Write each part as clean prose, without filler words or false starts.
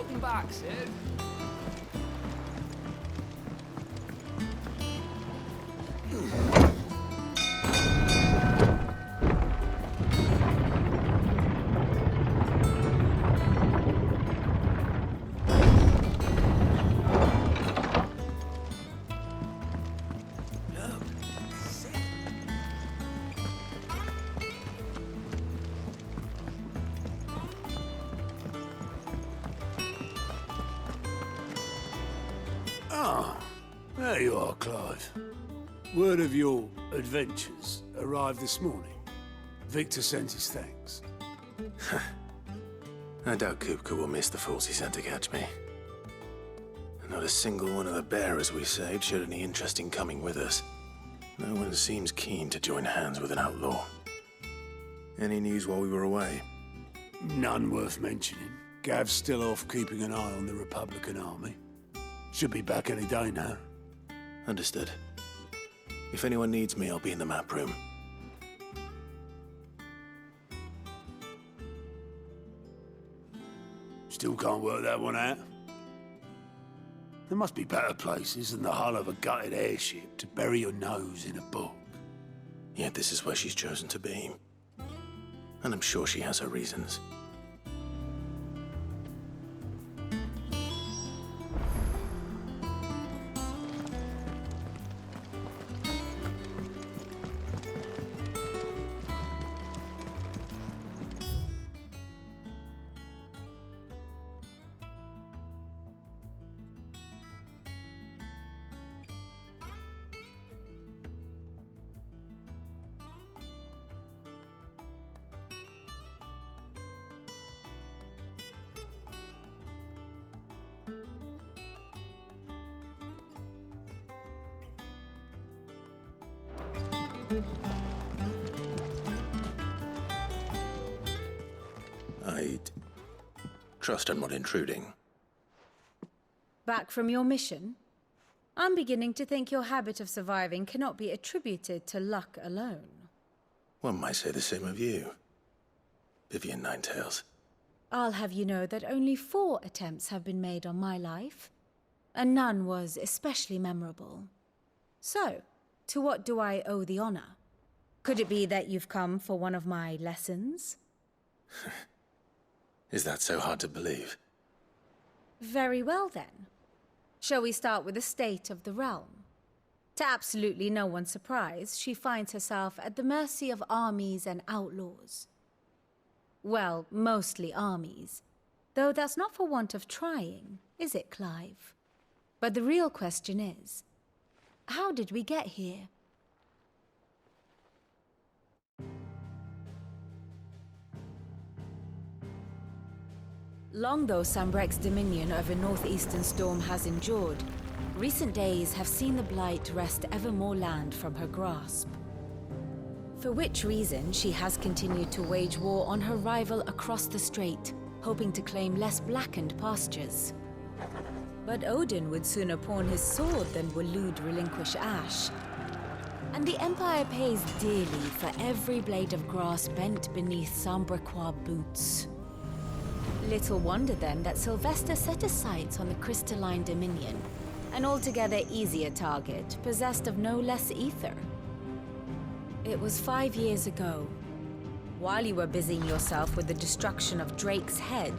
Welcome back, Sid. Ah, there you are, Clive. Word of your adventures arrived this morning. Victor sent his thanks. I doubt Kupka will miss the fools he sent to catch me. Not a single one of the bearers we saved showed any interest in coming with us. No one seems keen to join hands with an outlaw. Any news while we were away? None worth mentioning. Gav's still off keeping an eye on the Republican army. Should be back any day now. Understood. If anyone needs me, I'll be in the map room. Still can't work that one out. There must be better places than the hull of a gutted airship to bury your nose in a book. Yet this is where she's chosen to be. And I'm sure she has her reasons. I'd trust I'm not intruding. Back from your mission? I'm beginning to think your habit of surviving cannot be attributed to luck alone. One might say the same of you, Vivian Ninetails. I'll have you know that only 4 attempts have been made on my life, and none was especially memorable. So, to what do I owe the honor? Could it be that you've come for one of my lessons? Is that so hard to believe? Very well then. Shall we start with the state of the realm? To absolutely no one's surprise, she finds herself at the mercy of armies and outlaws. Well, mostly armies. Though that's not for want of trying, is it, Clive? But the real question is, how did we get here? Long though Sambrek's dominion over northeastern Storm has endured, recent days have seen the Blight wrest ever more land from her grasp. For which reason she has continued to wage war on her rival across the strait, hoping to claim less blackened pastures. But Odin would sooner pawn his sword than Waloed relinquish Ash. And the Empire pays dearly for every blade of grass bent beneath Sambrequois boots. Little wonder then that Sylvester set his sights on the crystalline dominion, an altogether easier target, possessed of no less ether. It was 5 years ago, while you were busying yourself with the destruction of Drake's head,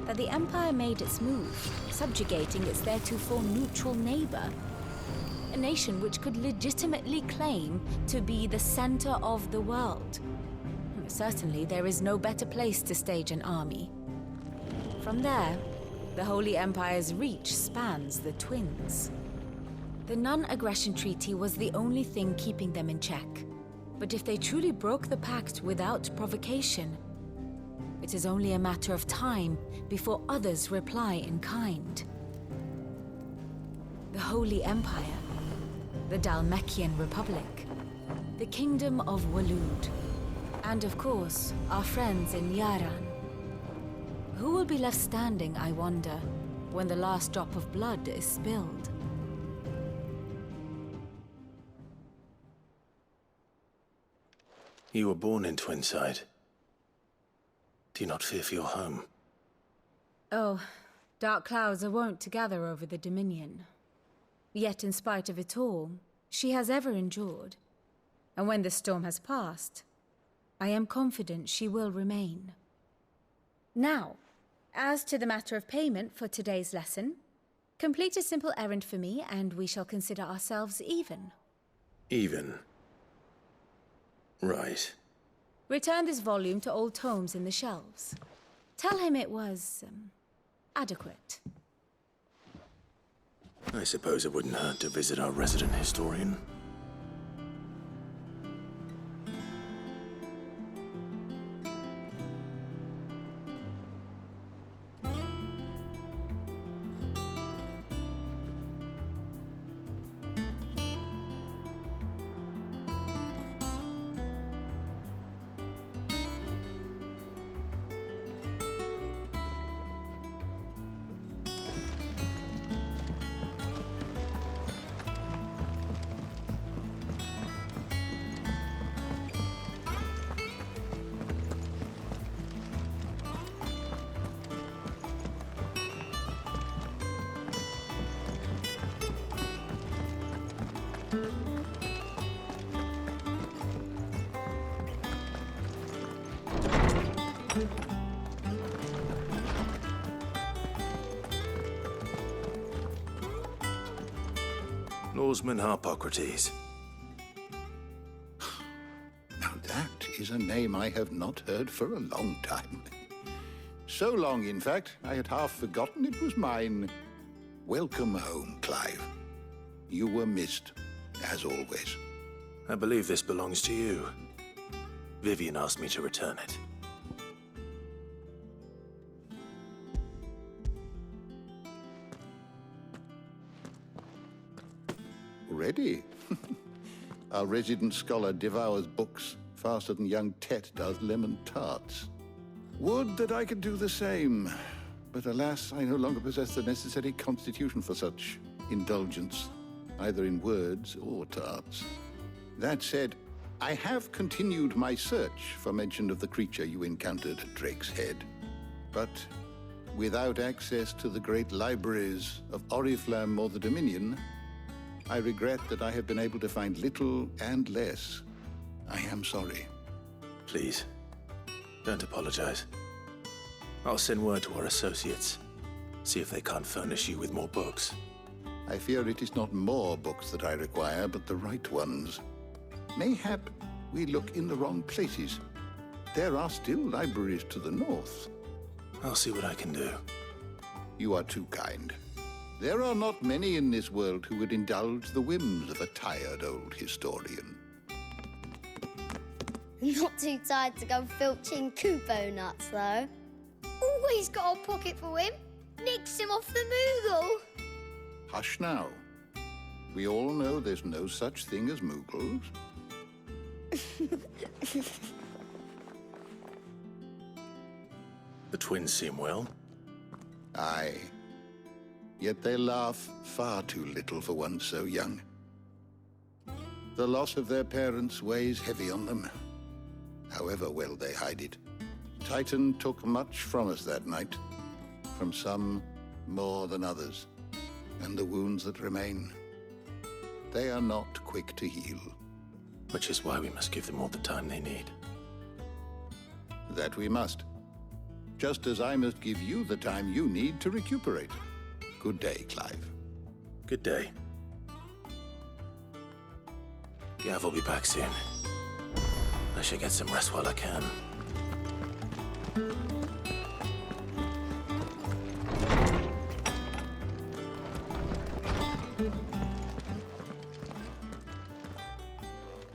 that the Empire made its move, subjugating its theretofore neutral neighbor. A nation which could legitimately claim to be the center of the world. Certainly, there is no better place to stage an army. From there, the Holy Empire's reach spans the Twins. The non-aggression treaty was the only thing keeping them in check. But if they truly broke the pact without provocation, it is only a matter of time before others reply in kind. The Holy Empire, the Dhalmekian Republic, the Kingdom of Waloed, and of course, our friends in Yaran. Who will be left standing, I wonder, when the last drop of blood is spilled? You were born in Twinside. Do you not fear for your home? Oh, Dark clouds are wont to gather over the Dominion. Yet in spite of it all, she has ever endured. And when the storm has passed, I am confident she will remain. Now, as to the matter of payment for today's lesson, complete a simple errand for me and we shall consider ourselves even. Even? Right. Return this volume to old tomes in the shelves. Tell him it was, adequate. I suppose it wouldn't hurt to visit our resident historian. Lawsman Harpocrates. Now that is a name I have not heard for a long time. So long, in fact, I had half forgotten it was mine. Welcome home, Clive. You were missed, as always. I believe this belongs to you. Vivian asked me to return it. Already? Our resident scholar devours books faster than young Tet does lemon tarts. Would that I could do the same. But alas, I no longer possess the necessary constitution for such indulgence, either in words or tarts. That said, I have continued my search for mention of the creature you encountered at Drake's Head. But without access to the great libraries of Oriflamme or the Dominion, I regret that I have been able to find little and less. I am sorry. Please, don't apologize. I'll send word to our associates. See if they can't furnish you with more books. I fear it is not more books that I require, but the right ones. Mayhap we look in the wrong places. There are still libraries to the north. I'll see what I can do. You are too kind. There are not many in this world who would indulge the whims of a tired old historian. Not too tired to go filching Kupo nuts, though. Always got a pocket for him. Nicks him off the Moogle. Hush now. We all know there's no such thing as Moogles. The twins seem well. Aye. Yet they laugh far too little for one so young. The loss of their parents weighs heavy on them, however well they hide it. Titan took much from us that night, from some more than others, and the wounds that remain, they are not quick to heal. Which is why we must give them all the time they need. That we must. Just as I must give you the time you need to recuperate. Good day, Clive. Good day. Gav will be back soon. I should get some rest while I can.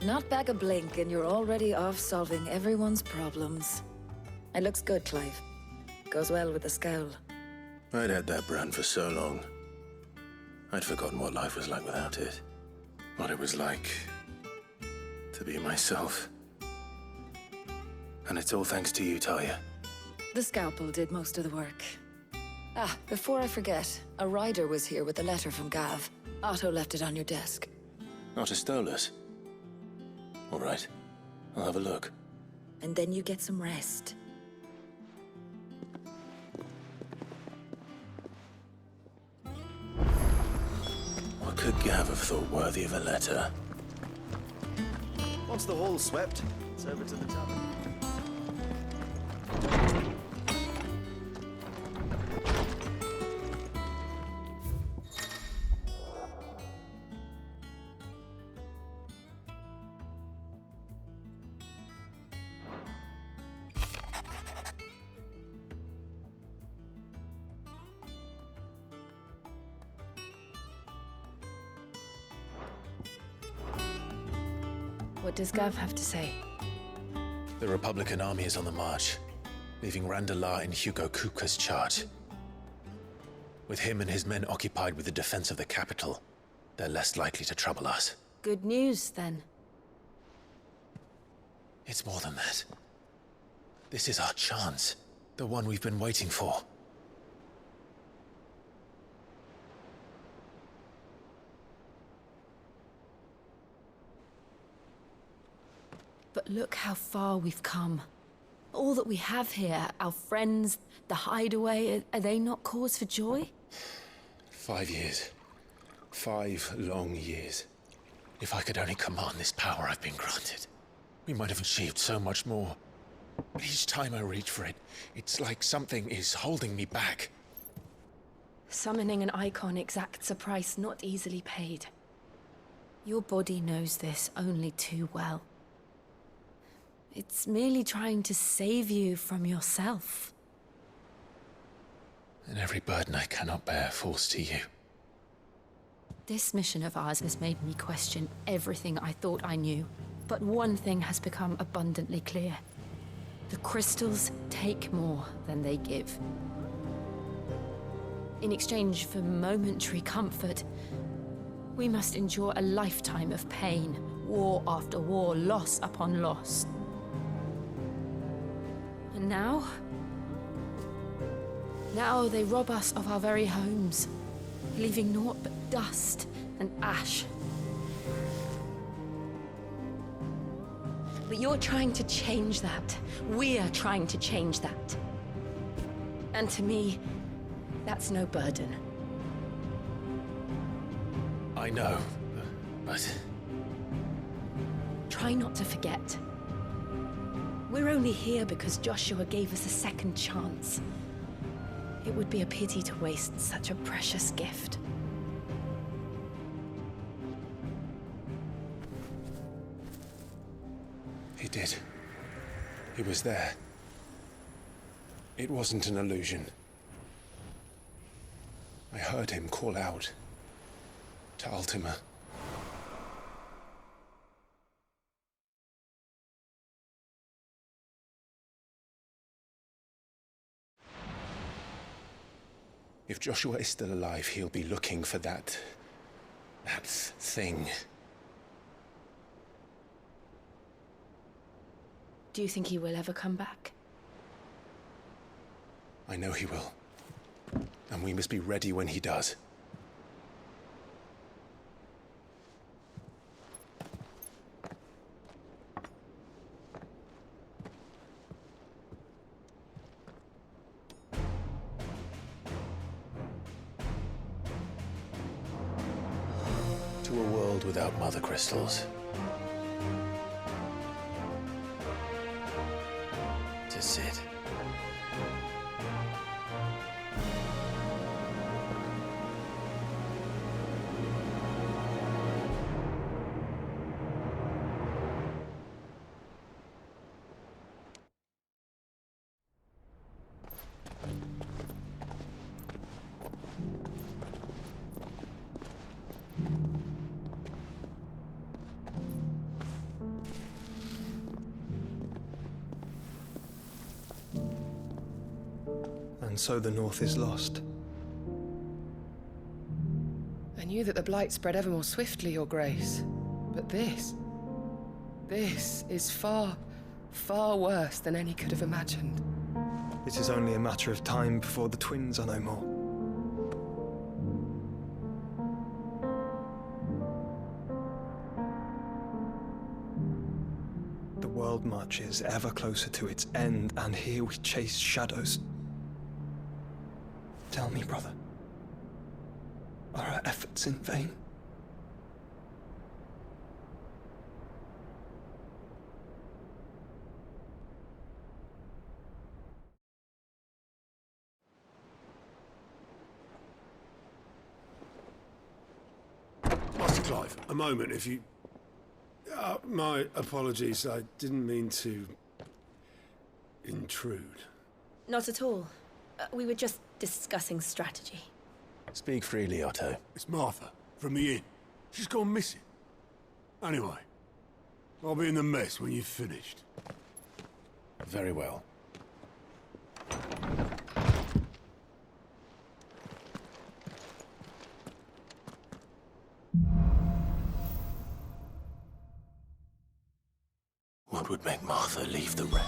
Not back a blink and you're already off solving everyone's problems. It looks good, Clive. Goes well with the scowl. I'd had that brand for so long. I'd forgotten what life was like without it. What it was like to be myself. And it's all thanks to you, Talia. The scalpel did most of the work. Ah, before I forget, a rider was here with a letter from Gav. Otto left it on your desk. Not a Stolas. All right, I'll have a look. And then you get some rest. could Gav have thought worthy of a letter? Once the hall's swept, it's over to the tavern. What does Gav have to say? The Republican army is on the march, leaving Randalar in Hugo Kupka's charge. With him and his men occupied with the defense of the capital, they're less likely to trouble us. Good news, then. It's more than that. This is our chance, the one we've been waiting for. But look how far we've come. All that we have here, our friends, the hideaway, are they not cause for joy? 5 years. 5 long years. If I could only command this power I've been granted, we might have achieved so much more. But each time I reach for it, it's like something is holding me back. Summoning an icon exacts a price not easily paid. Your body knows this only too well. It's merely trying to save you from yourself. And every burden I cannot bear falls to you. This mission of ours has made me question everything I thought I knew. But one thing has become abundantly clear. The crystals take more than they give. In exchange for momentary comfort, we must endure a lifetime of pain, war after war, loss upon loss. And now they rob us of our very homes, leaving naught but dust and ash. But you're trying to change that. We're trying to change that. And to me, that's no burden. I know, but... Try not to forget. We're only here because Joshua gave us a second chance. It would be a pity to waste such a precious gift. He did. He was there. It wasn't an illusion. I heard him call out to Ultima. If Joshua is still alive, he'll be looking for that thing. Do you think he will ever come back? I know he will. And we must be ready when he does. To a world without mother crystals. To Sid. And so the North is lost. I knew that the Blight spread ever more swiftly, Your Grace. But this is far, far worse than any could have imagined. It is only a matter of time before the twins are no more. The world marches ever closer to its end, and here we chase shadows. Tell me, brother, are our efforts in vain? Clive, a moment, if you... my apologies, I didn't mean to... intrude. Not at all. We were just discussing strategy. Speak freely, Otto. It's Martha, from the inn. She's gone missing. Anyway, I'll be in the mess when you've finished. Very well. What would make Martha leave the wreck?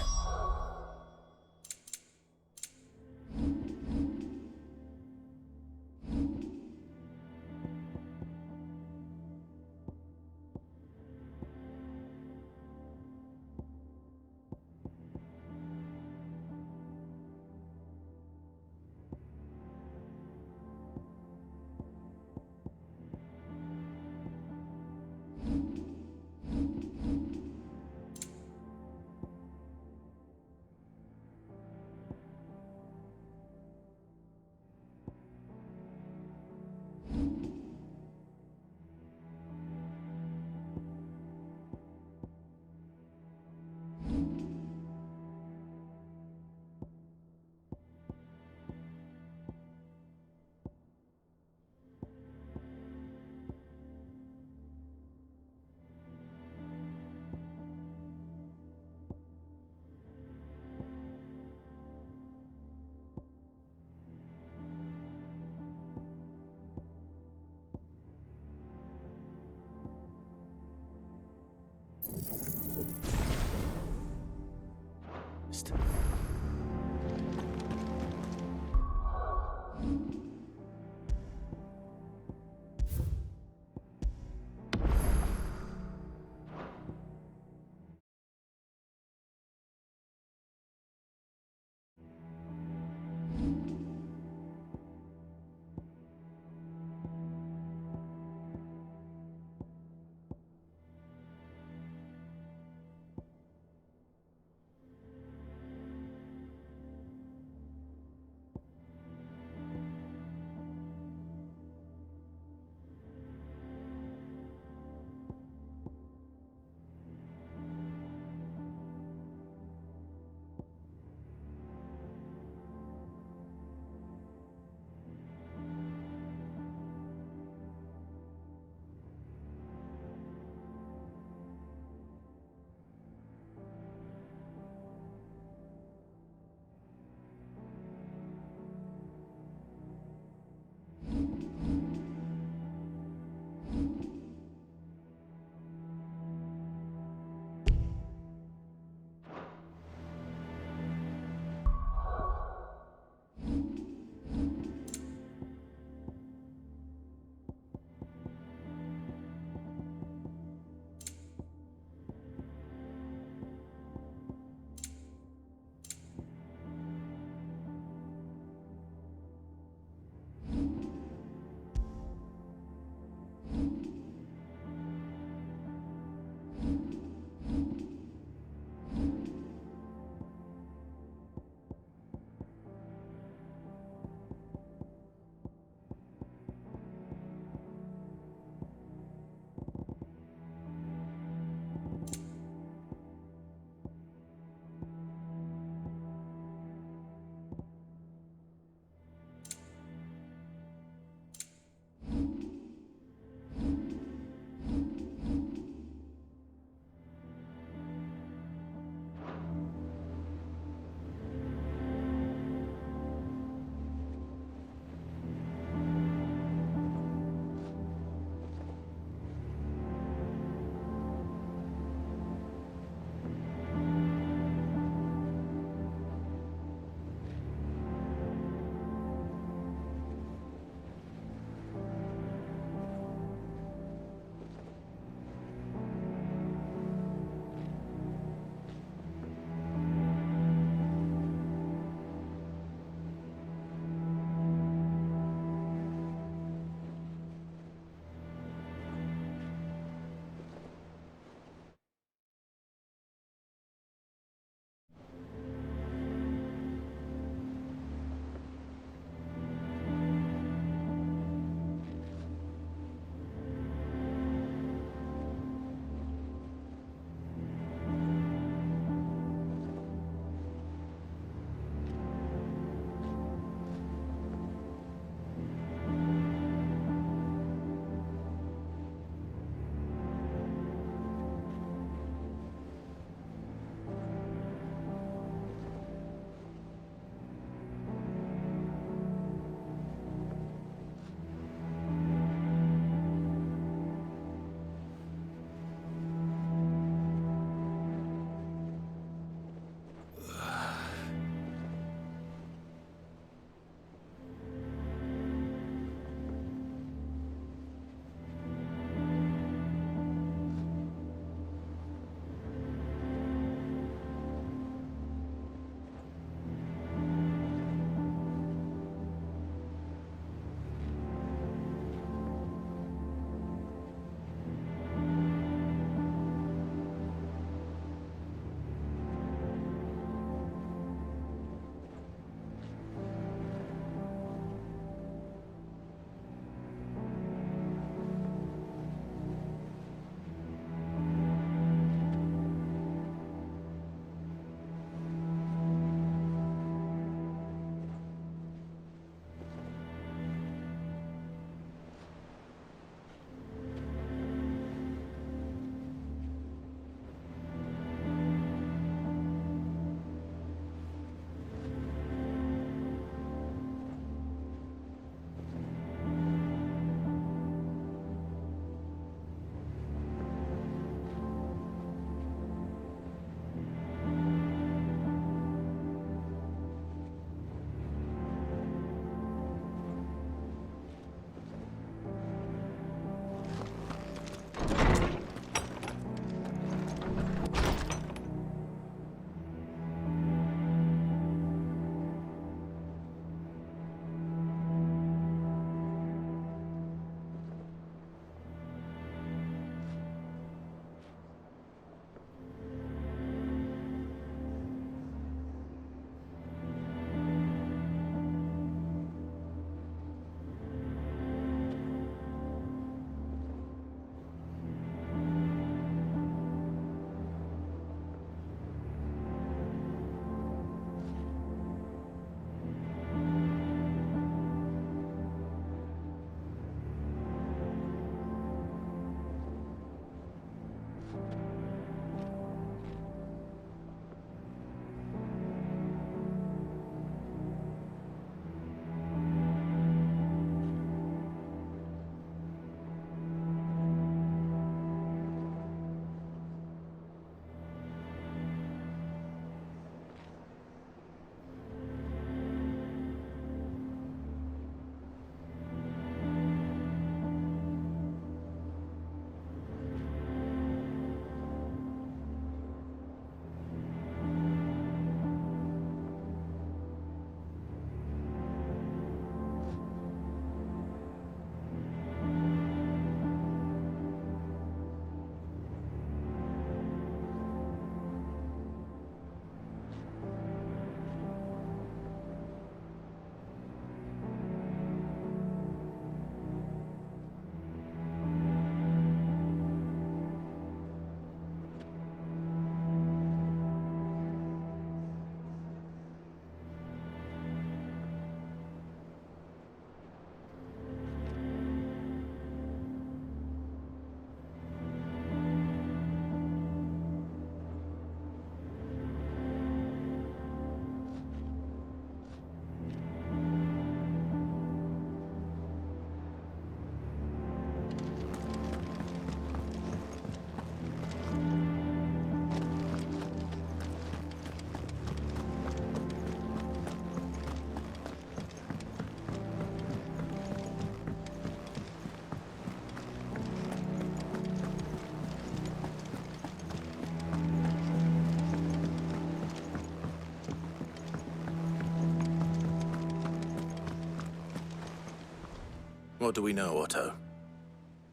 What do we know, Otto?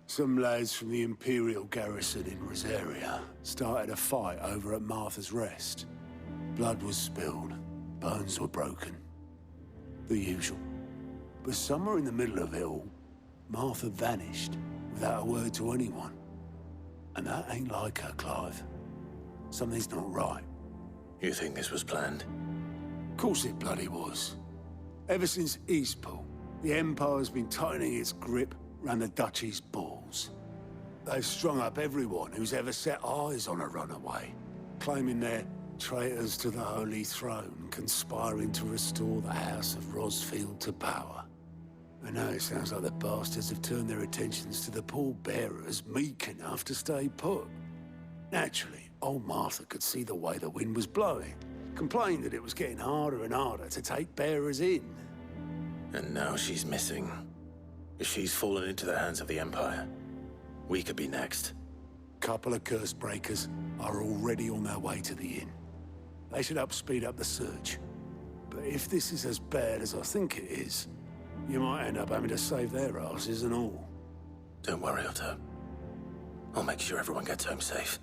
Some lads from the Imperial garrison in Rosaria started a fight over at Martha's Rest. Blood was spilled, bones were broken. The usual. But somewhere in the middle of it all, Martha vanished without a word to anyone. And that ain't like her, Clive. Something's not right. You think this was planned? Of course it bloody was. Ever since Eastpool, the Empire's been tightening its grip round the Duchy's balls. They've strung up everyone who's ever set eyes on a runaway, claiming they're traitors to the Holy Throne, conspiring to restore the House of Rosfield to power. And now it sounds like the bastards have turned their attentions to the pallbearers meek enough to stay put. Naturally, old Martha could see the way the wind was blowing, complained that it was getting harder and harder to take bearers in. And now she's missing. If she's fallen into the hands of the Empire, we could be next. Couple of curse breakers are already on their way to the inn. They should help speed up the search. But if this is as bad as I think it is, you might end up having to save their asses and all. Don't worry, Otto. I'll make sure everyone gets home safe.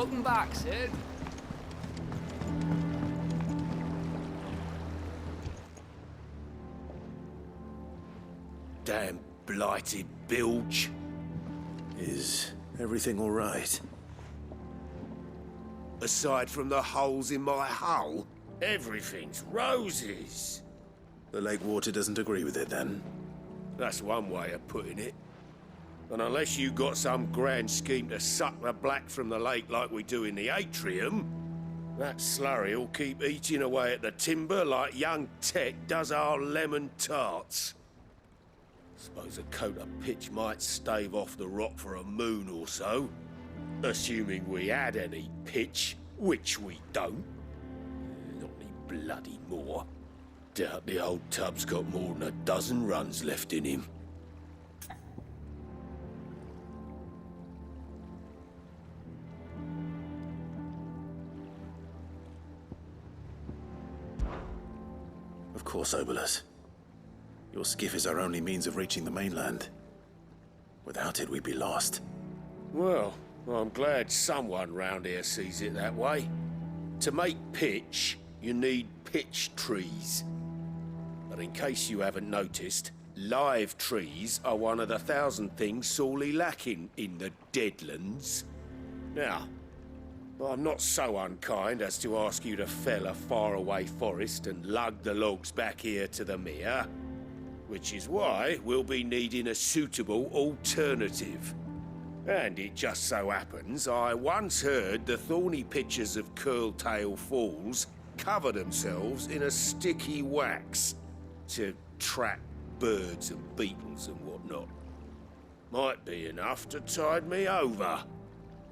Welcome back, Sid. Damn blighted bilge. Is everything all right? Aside from the holes in my hull, everything's roses. The lake water doesn't agree with it, then? That's one way of putting it. And unless you got some grand scheme to suck the black from the lake like we do in the atrium, that slurry'll keep eating away at the timber like young Tech does our lemon tarts. Suppose a coat of pitch might stave off the rock for a moon or so. Assuming we had any pitch, which we don't. Not any bloody more. Doubt the old tub's got more than a dozen runs left in him. Of course, Obolus. Your skiff is our only means of reaching the mainland. Without it, we'd be lost. Well, I'm glad someone round here sees it that way. To make pitch, you need pitch trees. But in case you haven't noticed, live trees are one of the 1,000 things sorely lacking in the Deadlands. Now, I'm not so unkind as to ask you to fell a faraway forest and lug the logs back here to the mere, which is why we'll be needing a suitable alternative. And it just so happens I once heard the thorny pitchers of Curltail Falls cover themselves in a sticky wax to trap birds and beetles and whatnot. Might be enough to tide me over.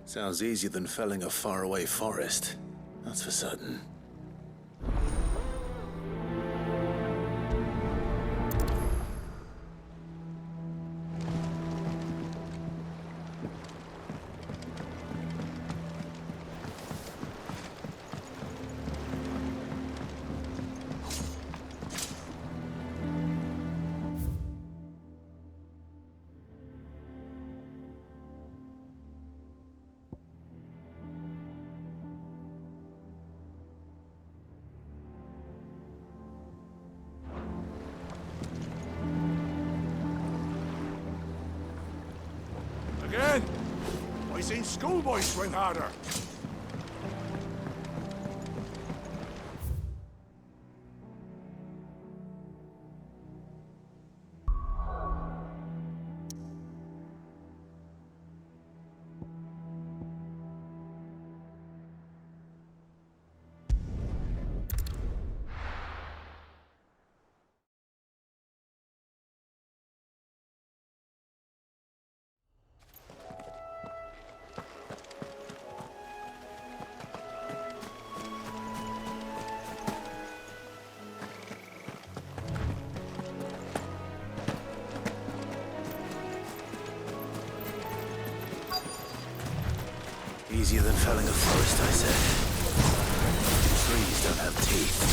Sounds easier than felling a faraway forest. That's for certain. seen schoolboys swing harder. Easier than felling a forest, I said. Trees don't have teeth.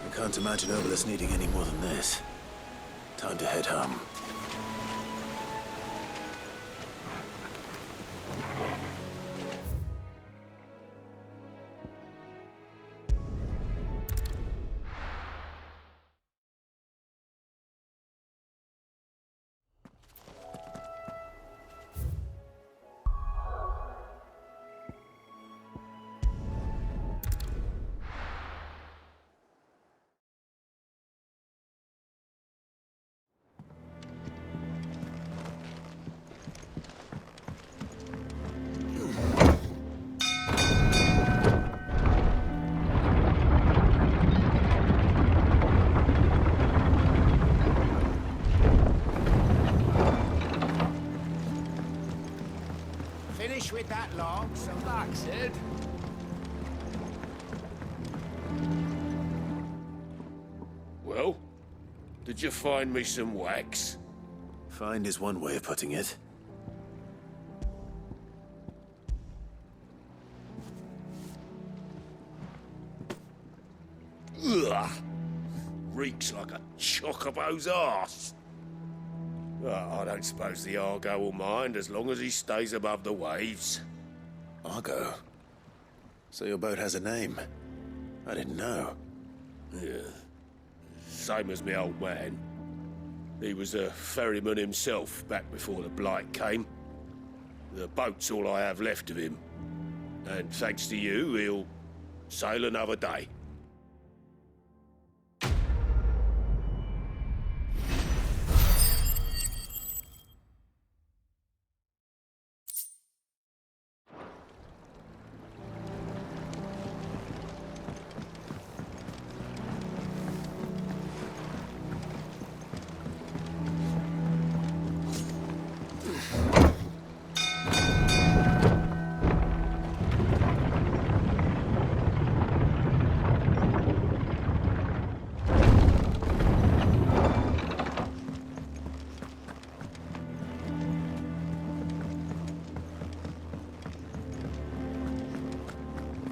I can't imagine Obelisk needing any more than this. Time to head home. Finish with that log, so back, Sid. Well, did you find me some wax? Find is one way of putting it. Ugh! Reeks like a chocobo's arse. I don't suppose the Argo will mind as long as he stays above the waves. Argo? So your boat has a name? I didn't know. Yeah. Same as my old man. He was a ferryman himself back before the Blight came. The boat's all I have left of him. And thanks to you, he'll sail another day.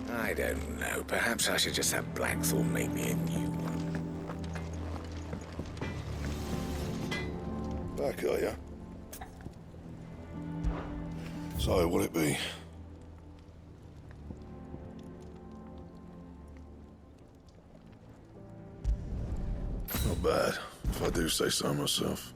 I don't know. Perhaps I should just have Blackthorn make me a new one. Back, are ya? So, what'll it be? Not bad, if I do say so myself.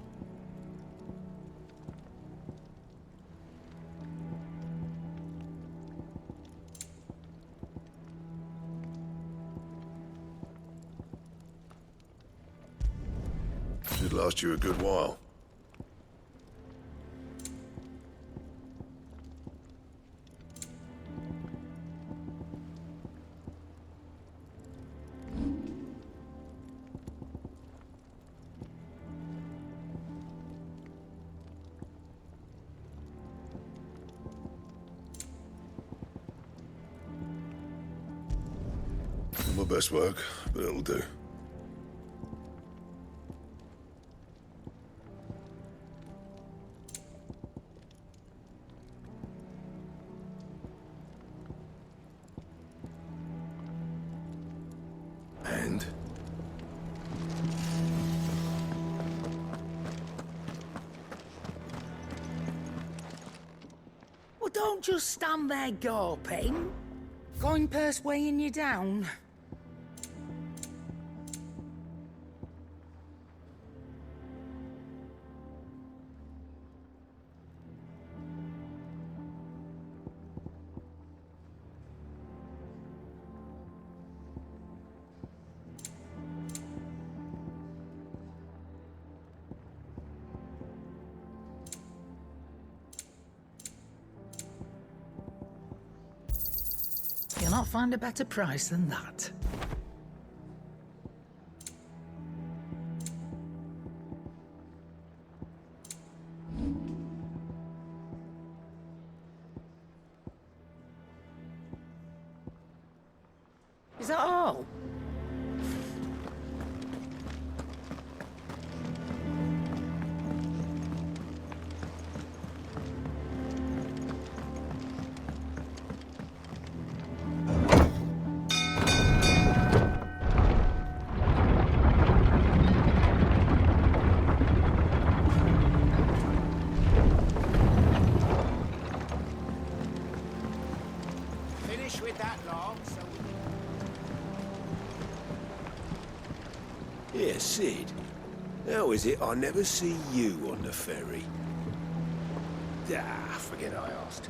Should last you a good while. Not my best work, but it'll do. And? Well, don't just stand there gawping. Going purse weighing you down. You'll not find a better price than that. Is that all? Finish with that log, so we... Yeah, Sid. How is it I never see you on the ferry? Ah, forget I asked.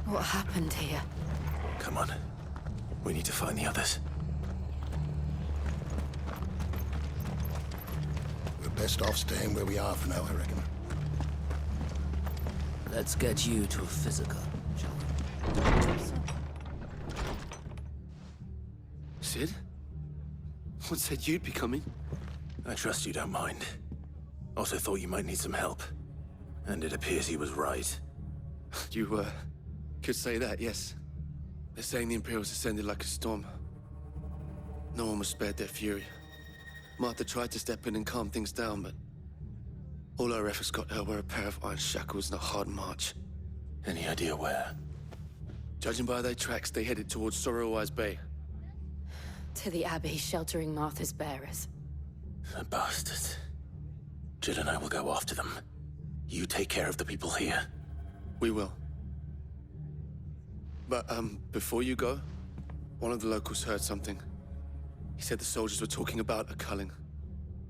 What happened here? Come on. We need to find the others. We're best off staying where we are for now, I reckon. Let's get you to a physical, shall we? Sid? What said you'd be coming? I trust you don't mind. Also thought you might need some help. And it appears he was right. You, could say that, yes. They're saying the Imperials ascended like a storm. No one was spared their fury. Martha tried to step in and calm things down, but all our efforts got her were a pair of iron shackles and a hard march. Any idea where? Judging by their tracks, they headed towards Sorrowwise Bay. To the Abbey, sheltering Martha's bearers. The bastards. Jill and I will go after them. You take care of the people here. We will. But, before you go, one of the locals heard something. He said the soldiers were talking about a culling.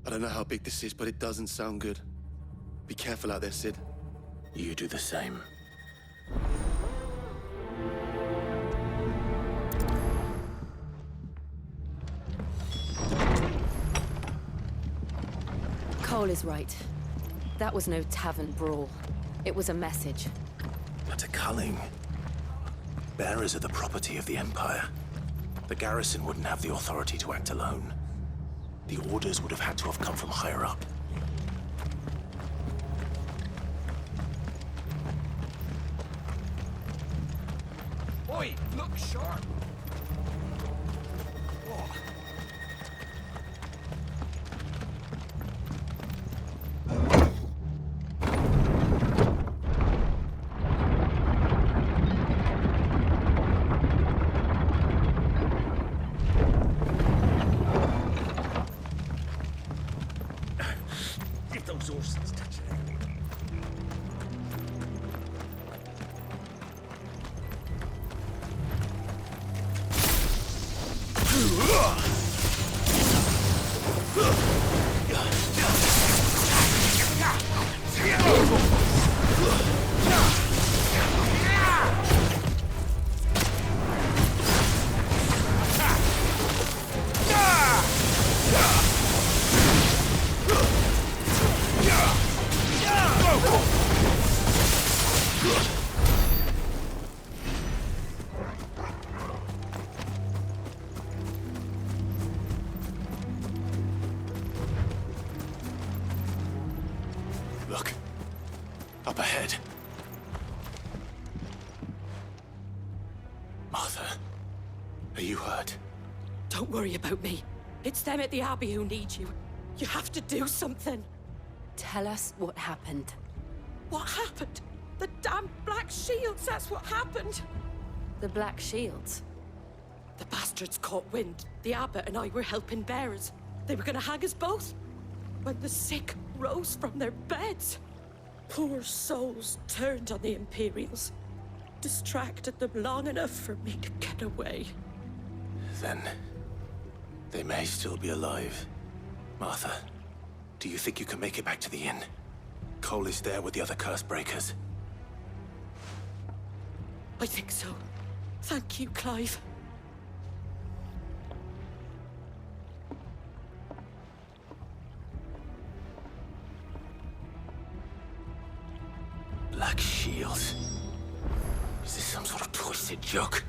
I don't know how big this is, but it doesn't sound good. Be careful out there, Sid. You do the same. Cole is right. That was no tavern brawl. It was a message. But a culling. Bearers are the property of the Empire. The garrison wouldn't have the authority to act alone. The orders would have had to have come from higher up. Oi, look sharp! If those horses touch it. Are you hurt? Don't worry about me. It's them at the Abbey who need you. You have to do something. Tell us what happened. What happened? The damn Black Shields, that's what happened. The Black Shields? The bastards caught wind. The abbot and I were helping bearers. They were gonna hang us both. When the sick rose from their beds, poor souls turned on the Imperials. Distracted them long enough for me to get away. Then they may still be alive. Martha, do you think you can make it back to the inn? Cole is there with the other curse breakers. I think so. Thank you, Clive. Black Shields. Is this some sort of twisted joke?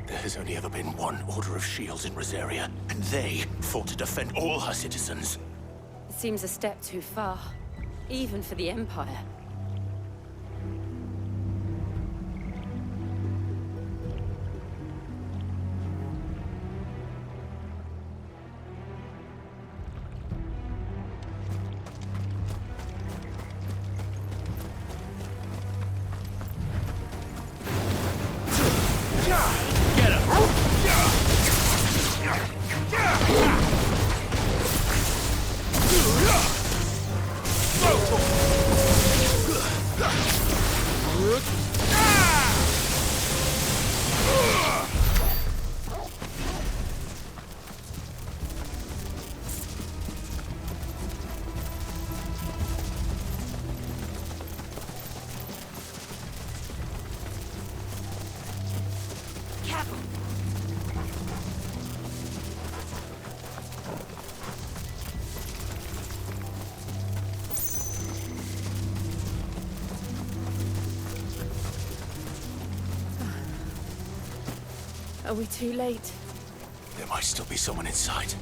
There has only ever been one Order of Shields in Rosaria, and they fought to defend all her citizens. It seems a step too far, even for the Empire. Are we too late? There might still be someone inside.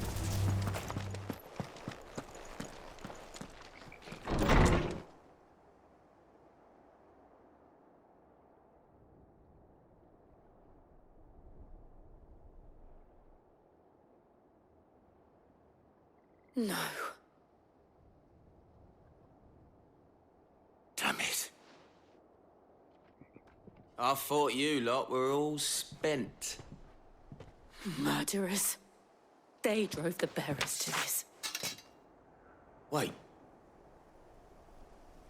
No. Damn it. I thought you lot were all spent. Murderers. They drove the bearers to this. Wait.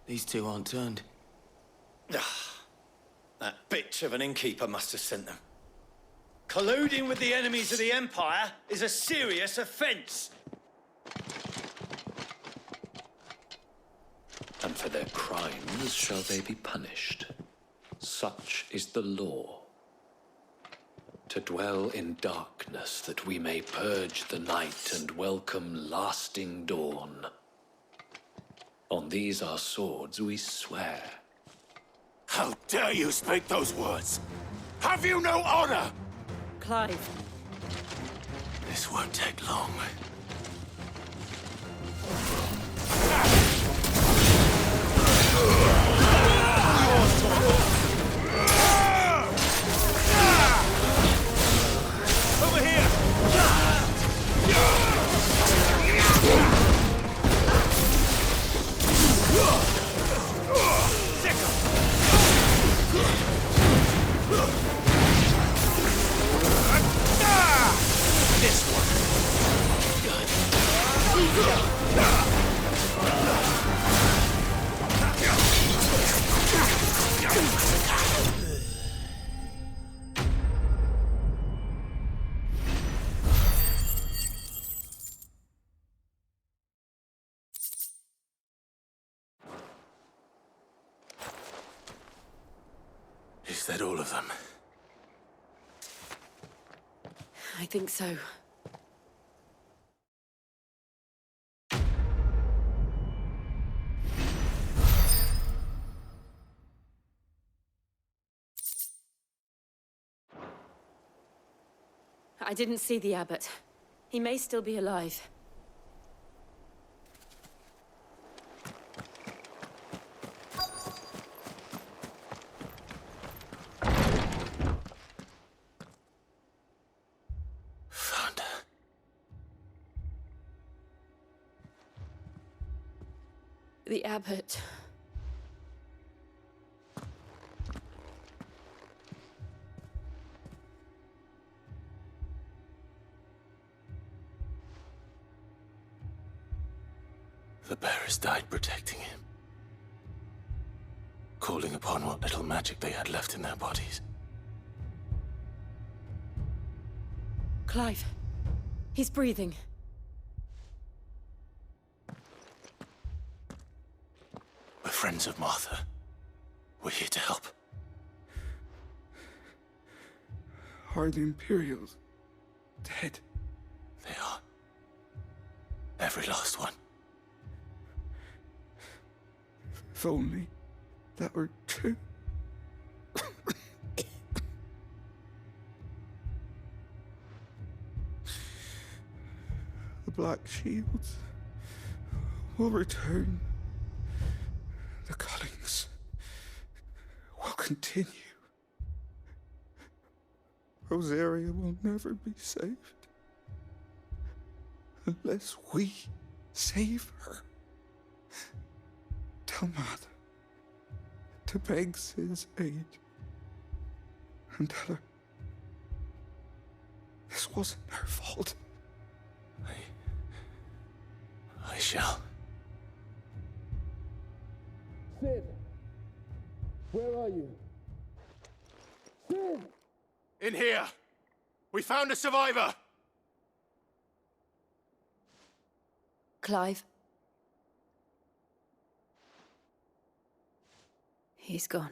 These two aren't turned. That bitch of an innkeeper must have sent them. Colluding with the enemies of the Empire is a serious offense. And for their crimes shall they be punished. Such is the law. To dwell in darkness that we may purge the night and welcome lasting dawn. On these our swords we swear. How dare you speak those words? Have you no honor? Clive. This won't take long. Over here! This one. Is that all of them? I think so. I didn't see the abbot. He may still be alive. The abbot. The bearers died protecting him, calling upon what little magic they had left in their bodies. Clive. He's breathing. We're friends of Martha. We're here to help. Are the Imperials dead? They are. Every last one. If only that were true. The Black Shields will return. The Cullings will continue. Rosaria will never be saved unless we save her. Tell Mother to beg Sid's aid and tell her this wasn't her fault. I shall. Sid! Where are you? Sid! In here! We found a survivor! Clive? He's gone.